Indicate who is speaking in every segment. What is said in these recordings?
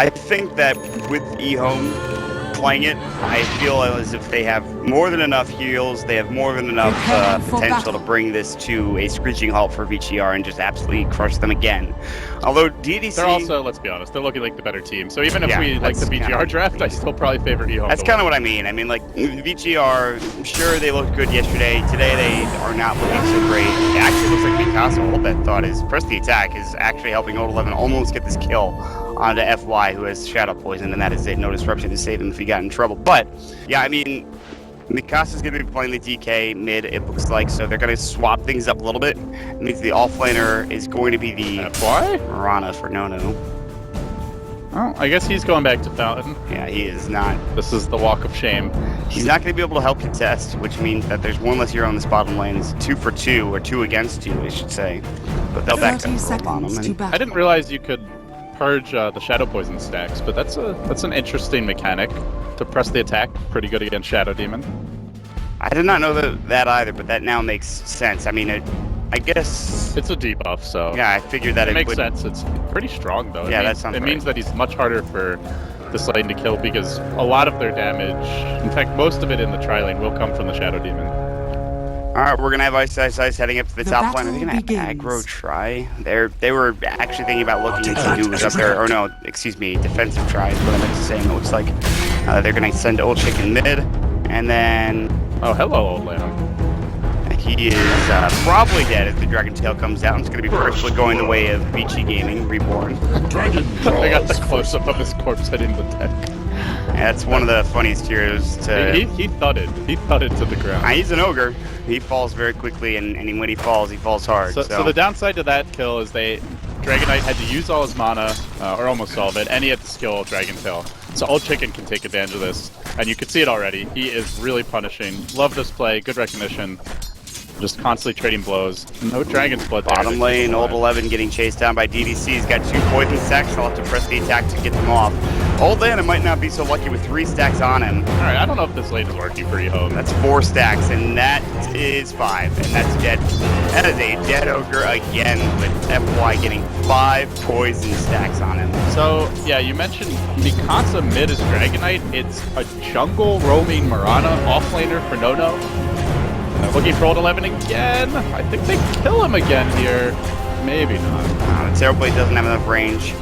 Speaker 1: I think that with EHOME playing it, I feel as if they have more than enough heals, they have more than enough potential to bring this to a screeching halt for VGR and just absolutely crush them again. Although DDC...
Speaker 2: They're also, let's be honest, they're looking like the better team. So even if we like the VGR draft, I still probably favor EHOME.
Speaker 1: That's kind of what I mean. I mean, like, VGR, sure, they looked good yesterday. Today, they are not looking so great. It actually looks like Mikasa, all that thought is press the attack, is actually helping Old 11 almost get this kill onto FY, who has Shadow Poison, and that is it. No disruption to save him if he got in trouble. But, yeah, I mean, Mikasa's going to be playing the DK mid, it looks like, so they're going to swap things up a little bit. It means the off-laner is going to be the
Speaker 2: FY?
Speaker 1: Mirana for Nono.
Speaker 2: Oh, I guess he's going back to Fountain.
Speaker 1: Yeah, he is not.
Speaker 2: This is the walk of shame.
Speaker 1: He's not going to be able to help contest, which means that there's one less hero on this bottom lane. It's 2 for 2, or 2 against 2, I should say. But they'll back up on him.
Speaker 2: I didn't realize you could purge the Shadow Poison stacks, but that's an interesting mechanic to press the attack. Pretty good against Shadow Demon.
Speaker 1: I did not know that either, but that now makes sense. I mean, I guess
Speaker 2: it's a debuff, so
Speaker 1: yeah, I figured that
Speaker 2: it makes sense. It's pretty strong though.
Speaker 1: Yeah, that sounds right.
Speaker 2: It means that he's much harder for this lane to kill because a lot of their damage, in fact, most of it in the tri lane will come from the Shadow Demon.
Speaker 1: Alright, we're gonna have iceiceice heading up to the top lane. Are they gonna have aggro try? They were actually thinking about looking into duos up there. Or no, excuse me, defensive try is what I meant to say. And it looks like they're gonna send Old Chicken mid, and then
Speaker 2: oh, hello, Old Lamb.
Speaker 1: He is probably dead as the Dragon Tail comes out. It's going to be personally going the way of Vici Gaming, Reborn.
Speaker 2: I got the close-up of his corpse hitting the deck.
Speaker 1: Yeah, that's one of the funniest heroes to...
Speaker 2: He thudded. He thudded to the ground.
Speaker 1: He's an ogre. He falls very quickly, and when he falls hard.
Speaker 2: So the downside to that kill is Dragon Knight had to use all his mana, or almost all of it, and he had to skill Dragon Tail. So Old Chicken can take advantage of this, and you can see it already. He is really punishing. Love this play, good recognition. Just constantly trading blows. No Dragon's Blood there.
Speaker 1: Bottom lane, Old 11 getting chased down by DDC. He's got 2 poison stacks. He'll have to press the attack to get them off. Old Lana might not be so lucky with 3 stacks on him.
Speaker 2: Alright, I don't know if this lane is working for EHOME.
Speaker 1: That's 4 stacks, and that is 5. And that's dead. That is a dead ogre again with FY getting 5 poison stacks on him.
Speaker 2: So, yeah, you mentioned Mikasa mid is Dragon Knight. It's a jungle roaming Mirana offlaner for Nono. Looking for Old 11 again. I think they kill him again here. Maybe not.
Speaker 1: Terrorblade doesn't have enough range.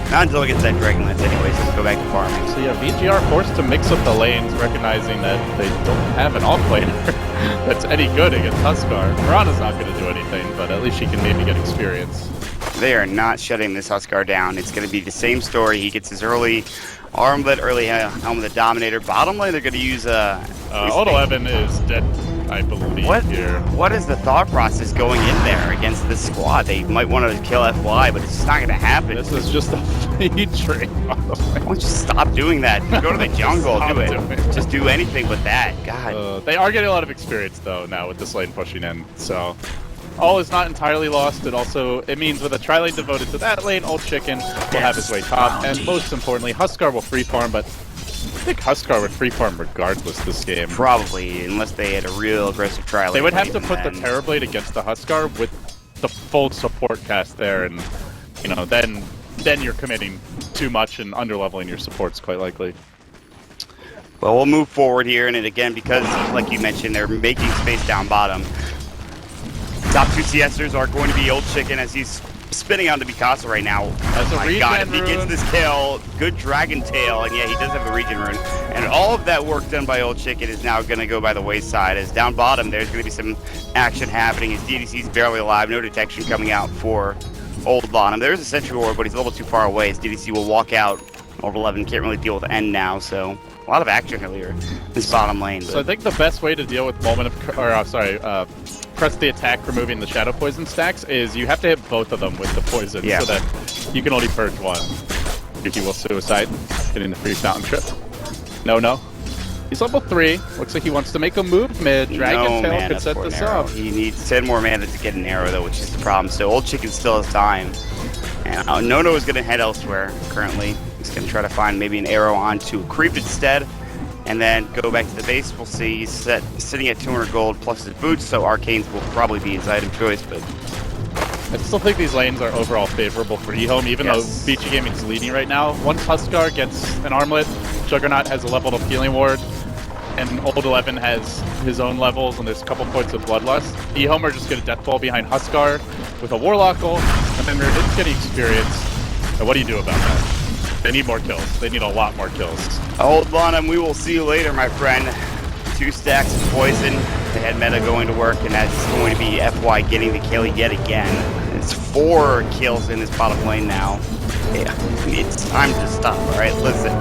Speaker 1: Not until it gets that Dragon Lance anyway, so let's go back to farming.
Speaker 2: So yeah, VGR forced to mix up the lanes, recognizing that they don't have an off-laner that's any good against Huskar. Mirana's not going to do anything, but at least she can maybe get experience.
Speaker 1: They are not shutting this Huskar down. It's going to be the same story. He gets his early armlet, early helm of the Dominator. Bottom lane, they're going to use
Speaker 2: Old 11 is dead, I believe, here.
Speaker 1: What is the thought process going in there against this squad? They might want to kill FY, but it's just not going to happen.
Speaker 2: This is just a featuring.
Speaker 1: Why don't you stop doing that? Go to the jungle, do it. Just do anything but that. God.
Speaker 2: They are getting a lot of experience, though, now with this lane pushing in, so... All is not entirely lost. It means with a tri-lane devoted to that lane, Old Chicken will have his way top, and most importantly, Huskar will free farm, but I think Huskar would free farm regardless this game.
Speaker 1: Probably, unless they had a real aggressive tri-lane.
Speaker 2: They would have to put the Terrorblade against the Huskar with the full support cast there, and you know, then you're committing too much and underleveling your supports quite likely.
Speaker 1: Well, we'll move forward here, and again, because like you mentioned, they're making space down bottom. Top 2 CSers are going to be Old Chicken as he's spinning onto Mikasa right now.
Speaker 2: As a
Speaker 1: my God, if he gets this kill, good Dragon Tail, and yeah, he does have a regen rune. And all of that work done by Old Chicken is now going to go by the wayside. As down bottom, there's going to be some action happening. His DDC's barely alive, no detection coming out for Old bottom. There's a Sentry Ward, but he's a little too far away. His DDC will walk out. Old 11 can't really deal with end now, so a lot of action here in this bottom lane.
Speaker 2: So I think the best way to deal with press the attack removing the Shadow Poison stacks is you have to hit both of them with the poison so that you can only purge one. Yuki will suicide, getting the free fountain trip. No. He's level 3. Looks like he wants to make a move mid. Dragon Tail could set this up.
Speaker 1: He needs 10 more mana to get an arrow though, which is the problem. So Old Chicken still has time. And Nono is going to head elsewhere currently. He's going to try to find maybe an arrow onto a creep instead. And then go back to the base. We'll see. He's sitting at 200 gold plus his boots, so Arcanes will probably be his item choice. But
Speaker 2: I still think these lanes are overall favorable for EHOME, even though Vici Gaming is leading right now. Once Huskar gets an armlet, Juggernaut has a leveled up healing ward, and Old 11 has his own levels, and there's a couple points of Bloodlust. EHOME are just going to Deathball behind Huskar with a Warlock ult, and then it's getting experience. And what do you do about that? They need more kills. They need a lot more kills.
Speaker 1: Old Bonham, we will see you later, my friend. 2 stacks of poison. They had meta going to work, and that's going to be FY getting the kill yet again. It's 4 kills in this bottom lane now. Yeah, it's time to stop, alright? Listen.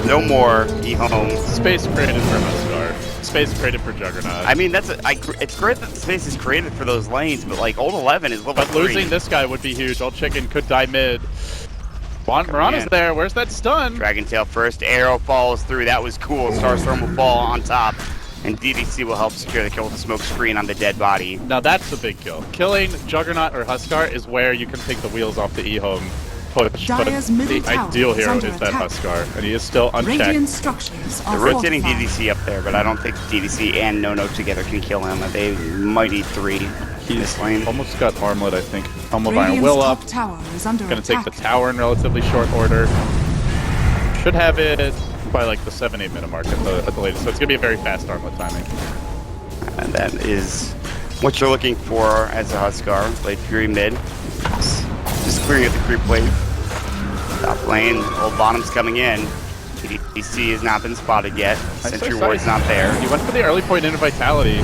Speaker 1: No more EHOME.
Speaker 2: Space created for Huskar. Space created for Juggernaut.
Speaker 1: I mean, it's great that the space is created for those lanes, but like Old 11 is level 3.
Speaker 2: But losing this guy would be huge. Old Chicken could die mid. Mirana's there. Where's that stun?
Speaker 1: Dragon Tail first. Arrow follows through. That was cool. Starstorm will fall on top. And DDC will help secure the kill with a smoke screen on the dead body.
Speaker 2: Now that's the big kill. Killing Juggernaut or Huskar is where you can take the wheels off the EHOME push. But the ideal hero is that Huskar, and he is still unchecked.
Speaker 1: They're rotating DDC up there, but I don't think DDC and No together can kill him. They might need 3 in this lane.
Speaker 2: Almost got armlet, I think. Helm of Iron will up. Gonna take the tower in relatively short order. Should have it by like the 7-8 minute mark at the latest. So it's gonna be a very fast armlet timing.
Speaker 1: And that is what you're looking for as a Huskar. Blade Fury mid. Just clearing at the creep wave. Top lane, Old Bottom's coming in. DDC has not been spotted yet. Sentry Ward's not there.
Speaker 2: He went for the early point into Vitality.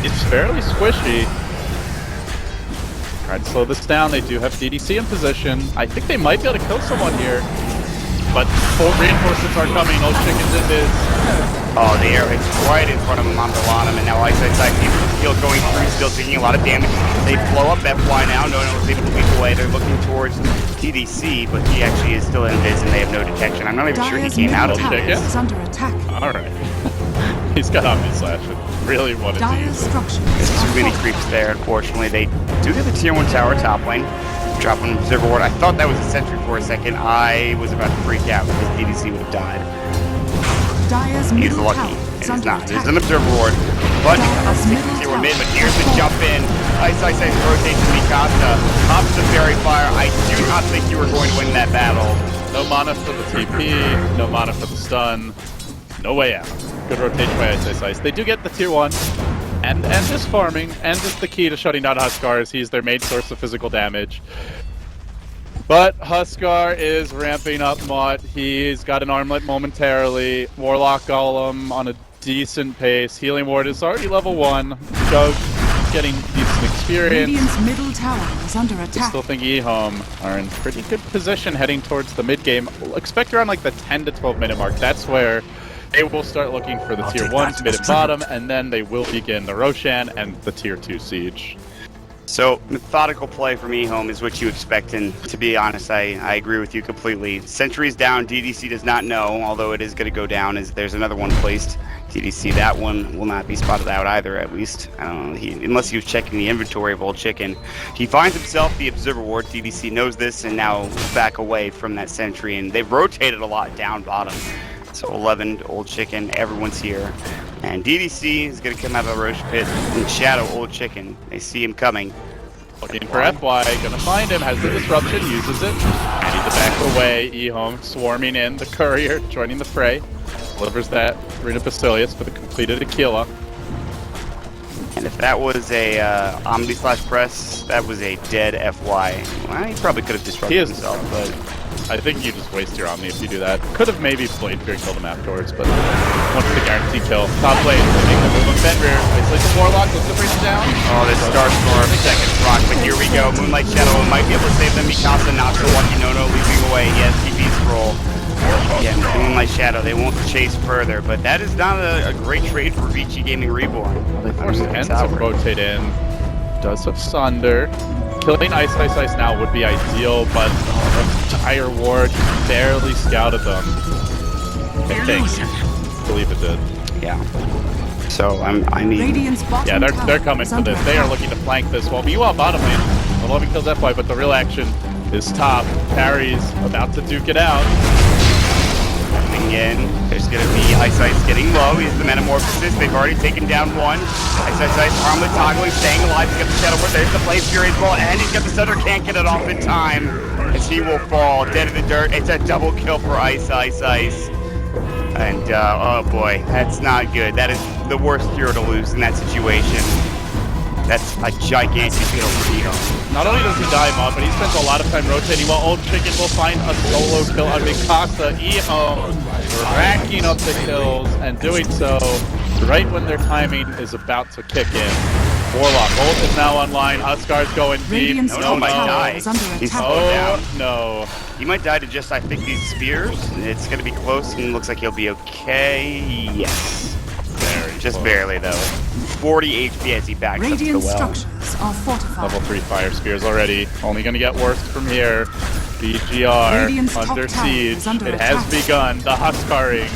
Speaker 2: It's fairly squishy. Alright, slow this down. They do have DDC in position. I think they might be able to kill someone here. But 4 reinforcements are coming. Old Chicken's in this.
Speaker 1: Oh, the arrow hits right in front of him on the bottom, and now iceiceice still going through, still taking a lot of damage. They blow up FY now. No was able to leap away. They're looking towards DDC, but he actually is still in viz, and they have no detection. I'm not even sure he came out of it.
Speaker 3: Under attack.
Speaker 2: Alright. He's got Omni Slash. Really wanted to use it.
Speaker 1: There's too many creeps there, unfortunately. They do get the tier 1 tower top lane. Dropping Observer Ward. I thought that was a sentry for a second. I was about to freak out because DDC would have died. He's lucky. And it's not. There's an Observer Ward. But tier 1 mid, but here's the jump in. iceiceice rotates to Mikasa. Pops the fairy fire. I do not think you were going to win that battle.
Speaker 2: No mana for the TP, no mana for the stun. No way out. Good rotation by iceiceice. They do get the tier 1. And just farming, and just the key to shutting down Huskar is he's their main source of physical damage. But Huskar is ramping up Mott. He's got an armlet momentarily. Warlock Golem on a decent pace. Healing Ward is already level 1. Jug getting decent experience.
Speaker 3: Radiant's middle tower is under attack.
Speaker 2: I still think EHOME are in pretty good position heading towards the mid game. Expect around like the 10 to 12 minute mark. That's where they will start looking for the tier 1s mid and bottom, and then they will begin the Roshan and the tier 2 siege.
Speaker 1: So, methodical play from EHOME is what you expect, and to be honest, I agree with you completely. Sentry's down, DDC does not know, although it is going to go down as there's another one placed. DDC, that one will not be spotted out either, at least. I don't know, unless he was checking the inventory of Old Chicken. He finds himself the Observer Ward. DDC knows this and now back away from that sentry, and they've rotated a lot down bottom. So 11, Old Chicken, everyone's here. And DDC is going to come out of the Roche pit and shadow Old Chicken. They see him coming.
Speaker 2: Looking for FY, gonna find him, has the disruption, uses it. Need to back away, EHOME swarming in, the courier joining the fray. Delivers that Rita Basilius for the completed Aquila.
Speaker 1: And if that was a Omni slash press, that was a dead FY. Well, he probably could have disrupted himself, but
Speaker 2: I think you just waste your Omni if you do that. Could have maybe Blade Fear killed him afterwards, but wants the guarantee kill. Top lane, make the move on Fenrir. Isolate the Warlock, looks to bring him down.
Speaker 1: Oh, this Starstorm, second rock, but here we go. Moonlight Shadow might be able to save them. Mikasa not so lucky. No, leaping away. Yes, TP's roll. Yeah, Moonlight Shadow, they won't chase further, but that is not a great trade for Vici Gaming Reborn.
Speaker 2: They force Ends to rotate in. Does have Sunder. Killing iceiceice now would be ideal, but the entire ward barely scouted them. I believe it did.
Speaker 1: Yeah. So I mean,
Speaker 2: yeah, they're coming for this. They are looking to flank this wall. Meanwhile, bottom lane, 11 kills FY, but the real action is top. Parry's about to duke it out.
Speaker 1: Coming in, there's going to be iceiceice getting low. He's the Metamorphosis. They've already taken down one. Iceiceice armlet toggling, staying alive. He's got the Shadow Word. There's the Flame Fury as well, and he's got the Thunder. Can't get it off in time as he will fall dead in the dirt. It's a double kill for iceiceice. And, oh boy, that's not good. That is the worst hero to lose in that situation. That's a gigantic kill for EHOME.
Speaker 2: Not only does he die Mod, but he spends a lot of time rotating while Old Chicken will find a solo kill on Mikasa. EHOME racking up the kills and doing so right when their timing is about to kick in. Warlock ult is now online. Huskar's going deep.
Speaker 1: No, might die. He's slowed down.
Speaker 2: No.
Speaker 1: He might die to just, I think, these spears. It's going to be close and looks like he'll be okay. Yes. Just barely, though. 40 HP as he backs up to the well.
Speaker 3: Structures are fortified.
Speaker 2: Level 3 fire spears already. Only going to get worse from here. BGR under siege. It has begun. The Huskaring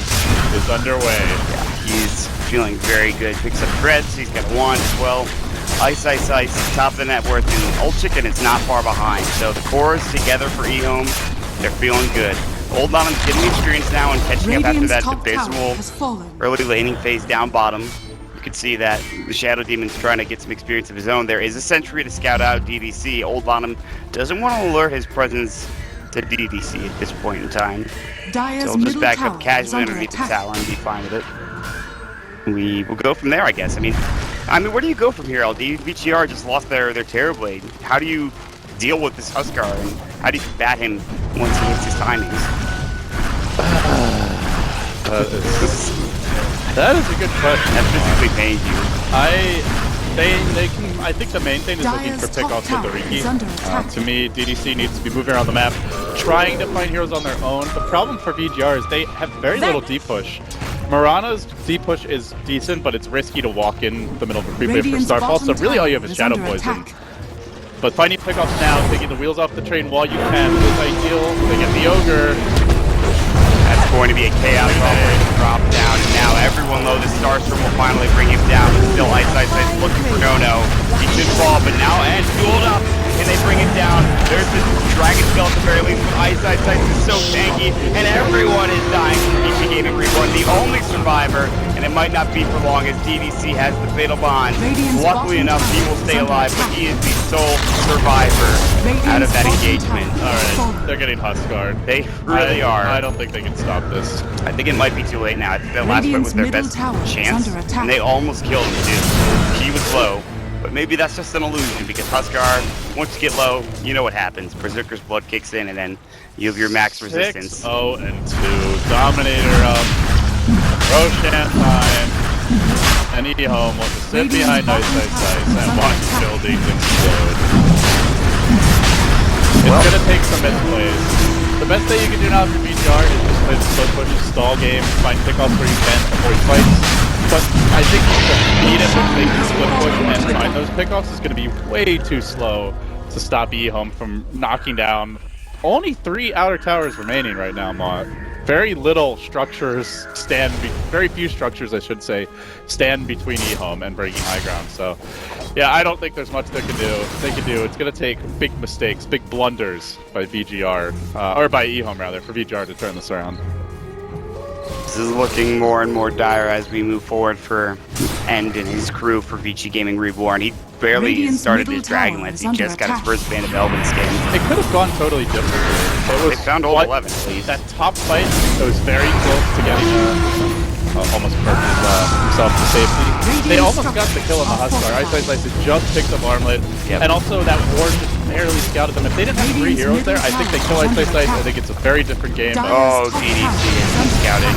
Speaker 2: is underway.
Speaker 1: Yeah, he's feeling very good. Picks up threads. He's got one as well. Iceiceice, top of the net worth, and Old Chicken is not far behind. So the cores together for EHOME, they're feeling good. Old Bottom's getting experience now and catching up after that abysmal early laning phase down bottom. You can see that the Shadow Demon's trying to get some experience of his own. There is a sentry to scout out DDC. Old Bottom doesn't want to alert his presence to DDC at this point in time. So he'll just back up casually underneath the tower and be fine with it. We will go from there, I guess. I mean, where do you go from here, LD? VGR just lost their Terrorblade. How do you deal with this Huskar, and how do you combat him once he hits his timings?
Speaker 2: That is a good question.
Speaker 1: That physically pains you.
Speaker 2: I think the main thing is looking for pickoffs with the Riki. To me, DDC needs to be moving around the map, trying to find heroes on their own. The problem for VGR is they have very little deep push. Mirana's deep push is decent, but it's risky to walk in the middle of a creep wave for Starfall, so really all you have is Shadow Poison. But finding pickoffs now, taking the wheels off the train while you can is ideal. They get the Ogre.
Speaker 1: That's going to be a chaos drop down, and now everyone low. The Starstorm will finally bring him down. Still iceiceice looking for No. He should fall, but now Edge fueled up, and they bring it down. There's the Dragon Spell at the very least, but iceiceice is so tanky, and everyone is dying from VG Gaming Reborn. The only survivor, and it might not be for long as DDC has the Fatal Bond. Luckily enough, he will stay alive, but he is the sole survivor out of that engagement.
Speaker 2: Alright, they're getting Huskar.
Speaker 1: They really are.
Speaker 2: I don't think they can stop this.
Speaker 1: I think it might be too late now. I think that last fight was their best chance, and they almost killed him too. He was low, but maybe that's just an illusion because Huskar, once you get low, you know what happens. Berserker's blood kicks in, and then you have your max resistance.
Speaker 2: 6-0-2. Dominator up. Roshan time. And EHOME will just sit behind iceiceice and watch buildings explode. It's gonna take some misplays. The best thing you can do now for VGR is just play the split push, stall game, find pickoffs where you can, avoid fights. But I think the speed at which they can split push and find those pickoffs is going to be way too slow to stop EHOME from knocking down. Only 3 outer towers remaining right now, Mott. Very little structures very few structures, I should say, stand between EHOME and breaking high ground. So, yeah, I don't think there's much they can do. It's going to take big mistakes, big blunders by VGR, or by EHOME rather, for VGR to turn this around.
Speaker 1: This is looking more and more dire as we move forward for End and his crew for VG Gaming Reborn. He barely started his Dragonlance. He just got his first Band of Elven skin.
Speaker 2: It could have gone totally differently.
Speaker 1: They found all 11 at least.
Speaker 2: That top fight, it was very close to getting almost perfect himself to safety. They almost got the kill on the Huskar. iceiceice just picked up Armlet, and also that ward just barely scouted them. If they didn't have 3 heroes there, I think they kill iceiceice. I think it's a very different game.
Speaker 1: Oh, DDC is scouted.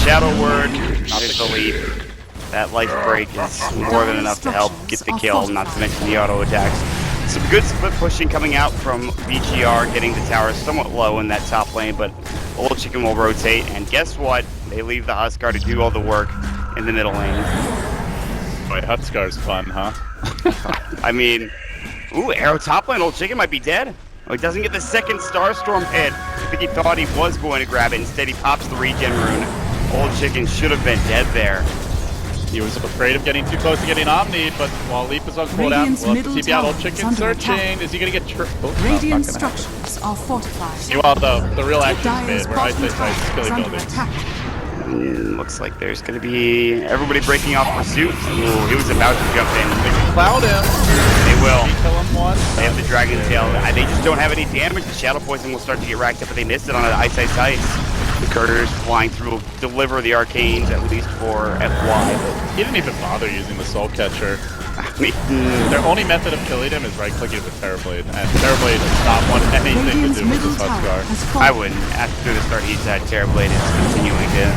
Speaker 1: Shadow Word, not the leap. That life break is more than enough to help get the kill, not to mention the auto attacks. Some good split pushing coming out from VGR, getting the tower somewhat low in that top lane, but Old Chicken will rotate, and guess what? They leave the Huskar to do all the work in the middle lane.
Speaker 2: Boy, Huskar's fun, huh?
Speaker 1: I mean, ooh, arrow top lane, Old Chicken might be dead. Oh, he doesn't get the second Starstorm hit. I think he thought he was going to grab it. Instead, he pops the regen rune. Old Chicken should have been dead there.
Speaker 2: He was afraid of getting too close to getting Omni, but while Leap is on cooldown,
Speaker 3: Radiant's
Speaker 2: we'll have to
Speaker 3: middle
Speaker 2: TP out Old
Speaker 3: tower
Speaker 2: Chicken
Speaker 3: is under
Speaker 2: searching.
Speaker 3: attack.
Speaker 2: Is he gonna get
Speaker 3: Radiant
Speaker 2: no,
Speaker 3: structures are fortified.
Speaker 2: meanwhile, the real action is
Speaker 3: Dire's
Speaker 2: made, where
Speaker 3: bottom
Speaker 2: iceiceice
Speaker 3: tower
Speaker 2: is
Speaker 3: is
Speaker 2: killing
Speaker 3: under
Speaker 2: buildings.
Speaker 3: attack.
Speaker 1: Looks like there's going to be everybody breaking off pursuit. Ooh, he was about to jump in.
Speaker 2: They can cloud him.
Speaker 1: They will.
Speaker 2: He kill him once.
Speaker 1: They have the Dragon Tail. They just don't have any damage. The Shadow Poison will start to get racked up, but they missed it on an Ice Ice Ice. The couriers flying through will deliver the arcanes, at least for FY.
Speaker 2: He didn't even bother using the Soul Catcher.
Speaker 1: I mean,
Speaker 2: Their only method of killing him is right-clicking with Terrorblade, and Terrorblade does not want anything to
Speaker 3: Radiant's
Speaker 2: do with
Speaker 3: middle
Speaker 2: this
Speaker 3: tower
Speaker 2: Huskar.
Speaker 3: has
Speaker 1: I
Speaker 3: fallen.
Speaker 1: wouldn't. After the start, he's had Terrorblade is continuing to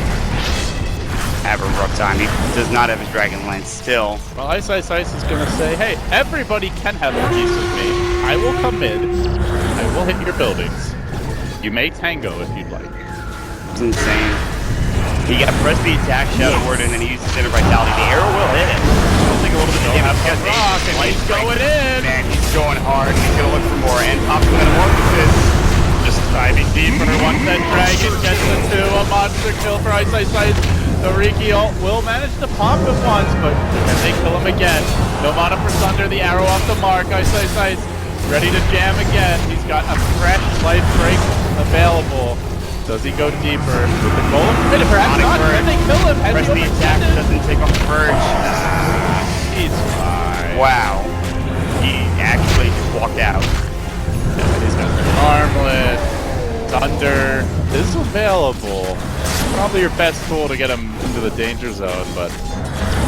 Speaker 1: have a rough time. He does not have his Dragon Lance still.
Speaker 2: Well, iceiceice is gonna say, hey, everybody can have a piece of me. I will come in. I will hit your buildings. You may tango if you'd like.
Speaker 1: It's insane. He got press the attack Shadow Word and then he uses Inner Vitality. The arrow will hit him.
Speaker 2: I'll take a little bit of
Speaker 1: Yeah,
Speaker 2: damage.
Speaker 1: because
Speaker 2: Rock, and he's going in.
Speaker 1: Man, he's going hard. He's gonna look for more. And pops the Metamorphosis.
Speaker 2: Just diving deeper. Once that dragon gets the two, a monster kill for iceiceice. The Riki ult will manage to pop it once, but can they kill him again? No mana for Sunder, the arrow off the mark. Iceiceice ready to jam again. He's got a fresh life break available. Does he go deeper with the golem? Perhaps not. Can they kill him? Has
Speaker 1: Press
Speaker 2: he
Speaker 1: the attack
Speaker 2: overextended?
Speaker 1: doesn't take off the Verge.
Speaker 2: He's fine.
Speaker 1: Wow. He actually just walked out.
Speaker 2: He's got the armlet. Thunder is available. Probably your best tool to get him into the danger zone, but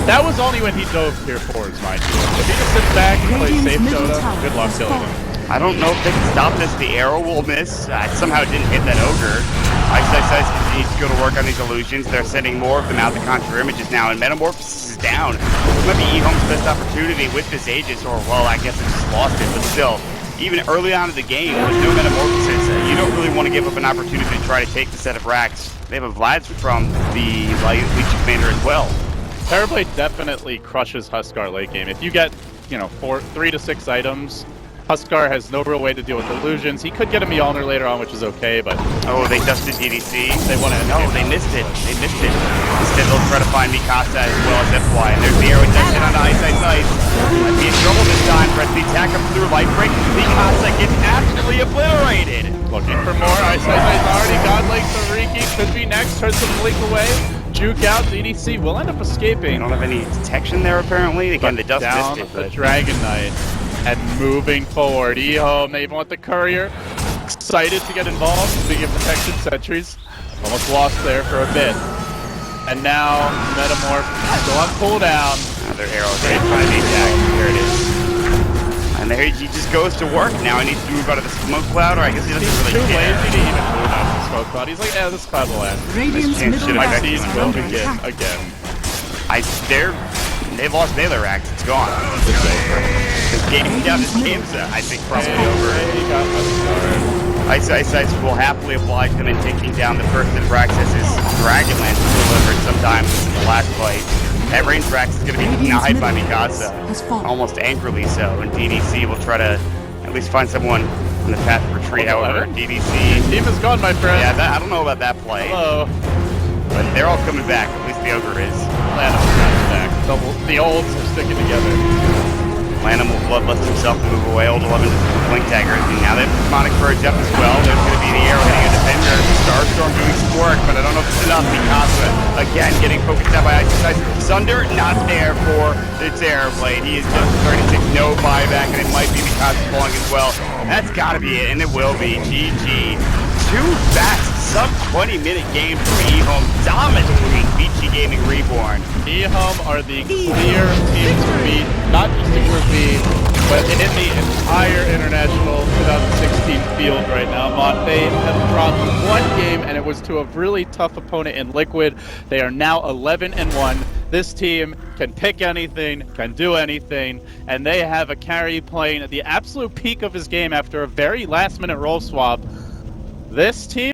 Speaker 2: that was only when he dove tier 4s, mind you. If he just sits back and plays safe
Speaker 3: Radiant's middle
Speaker 2: Dota,
Speaker 3: tower
Speaker 2: good luck
Speaker 3: has
Speaker 2: killing
Speaker 3: fallen.
Speaker 2: him.
Speaker 1: I don't know if they can stop this. The arrow will miss. Somehow it didn't hit that ogre. iceiceice needs to go to work on these illusions. They're sending more of them out to conjure images now, and Metamorphosis is down. This might be EHOME's best opportunity with this Aegis, or, well, I guess it just lost it, but still. Even early on in the game, with no Metamorphosis, you don't really want to give up an opportunity to try to take the set of racks. They have a Vlad's from the Leech Commander as well.
Speaker 2: Terrorblade definitely crushes Huskar late game. If you get, 3 to 6 items, Huskar has no real way to deal with illusions. He could get a Mjolnir later on, which is okay, but...
Speaker 1: Oh, they dusted DDC.
Speaker 2: They want to...
Speaker 1: No, they missed it. They missed it. Instead, they'll try to find Mikasa as well as FY. And there's the arrow attention on iceiceice. Might be in trouble this time. Press the attack comes through. Light break. Mikasa gets absolutely obliterated.
Speaker 2: Looking for more. iceiceice already got Link to Riki. Could be next. Turns the blink away. Juke out. DDC will end up
Speaker 1: They
Speaker 2: escaping.
Speaker 1: don't have any detection there, apparently. Again, the dust
Speaker 2: down
Speaker 1: missed it.
Speaker 2: the
Speaker 1: But
Speaker 2: Dragon Knight and moving forward. EHOME, they even want the courier. Excited to get involved. Speaking of protection sentries, almost lost there for a bit. And now Metamorph still on cooldown.
Speaker 1: another arrow. They find the attack. There it is. And there he just goes to work. Now he needs to move out of the smoke cloud, or I guess he doesn't
Speaker 2: He's
Speaker 1: really
Speaker 2: too
Speaker 1: care.
Speaker 2: lazy to even move out of the smoke cloud. He's like, yeah, this cloud will end.
Speaker 3: Radiant's
Speaker 1: chance
Speaker 3: middle
Speaker 1: should
Speaker 2: My
Speaker 1: have
Speaker 3: tower
Speaker 2: seas
Speaker 3: is
Speaker 2: will
Speaker 3: under
Speaker 2: begin
Speaker 3: attack.
Speaker 2: again.
Speaker 1: They've lost Mailer Racks. It's gone. This game's down to Kamsa, I think, probably over.
Speaker 2: He got
Speaker 1: iceiceice will happily oblige them in taking down the first that Braxis' Dragon Lance delivered sometime in the last fight. That range Brax is going to be denied by Mikasa, almost angrily so, and DDC will try to at least find someone on the path of retreat. However, DDC...
Speaker 2: Team is gone, my friend.
Speaker 1: Yeah, I don't know about that play.
Speaker 2: Hello.
Speaker 1: But they're all coming back, at least the Ogre is.
Speaker 2: Lanham is back. The olds are sticking together.
Speaker 1: Lanham will bloodlust himself and move away. Old 11 to Blink Dagger. And now they have Demonic Verge up as well. There's going to be the arrow hitting a defender. Starstorm doing some work, but I don't know if it's enough. Mikasa, again, getting focused out by iceiceice. Sunder, not there for the Terrorblade. He is just 36, no buyback, and it might be Mikasa falling as well. That's got to be it, and it will be. GG. Two fast, sub-20-minute games for EHOME, dominating BG Gaming Reborn.
Speaker 2: EHOME are the clear team to beat, not just in Group B, but in the entire international 2016 field right now. They have dropped one game, and it was to a really tough opponent in Liquid. They are now 11-1. This team can pick anything, can do anything, and they have a carry playing at the absolute peak of his game after a very last-minute role swap. This team